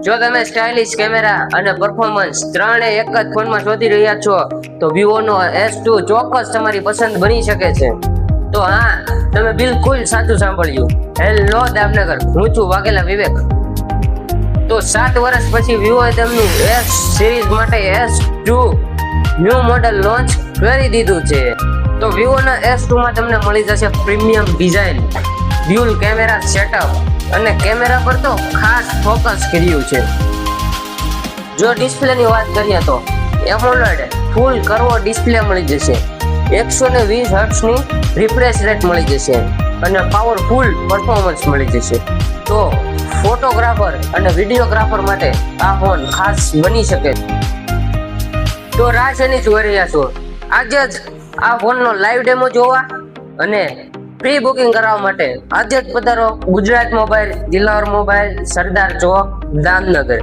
જો તમે stylish camera અને પરફોર્મન્સ ત્રણે એક જ ફોનમાં શોધી રહ્યા છો તો વિવોનો S2 ચોક્કસ તમારી પસંદ બની શકે છે. તો હા, તમે બિલકુલ સાચું સાંભળ્યું. હેલો દામનગર, હું છું વાઘેલા વિવેક. તો 7 વર્ષ પછી વિવોએ તેમનું S સિરીઝ માટે S2 ન્યૂ મોડેલ લોન્ચ કરી દીધું છે. તો વિવોના S2 માં તમને મળી જશે premium design, dual camera setup અને કેમેરા પર તો ખાસ ફોકસ કર્યું છે. જો ડિસ્પ્લેની વાત કરીએ તો એમોલેડ ફૂલ કર્વો ડિસ્પ્લે મળી જશે, 120 હર્ટ્ઝની રિફ્રેશ રેટ મળી જશે અને પાવરફુલ પરફોર્મન્સ મળી જશે. તો ફોટોગ્રાફર અને વિડીયોગ્રાફર માટે આ ફોન ખાસ બની શકે. તો રાહ શેની જોઈ રહ્યા છો? આજે જ આ ફોનનો લાઈવ ડેમો જોવા અને પ્રી બુકિંગ કરાવવા માટે આજે જ પધારો ગુજરાત મોબાઈલ, દિલાવર મોબાઈલ, સરદાર ચોક, દામનગર.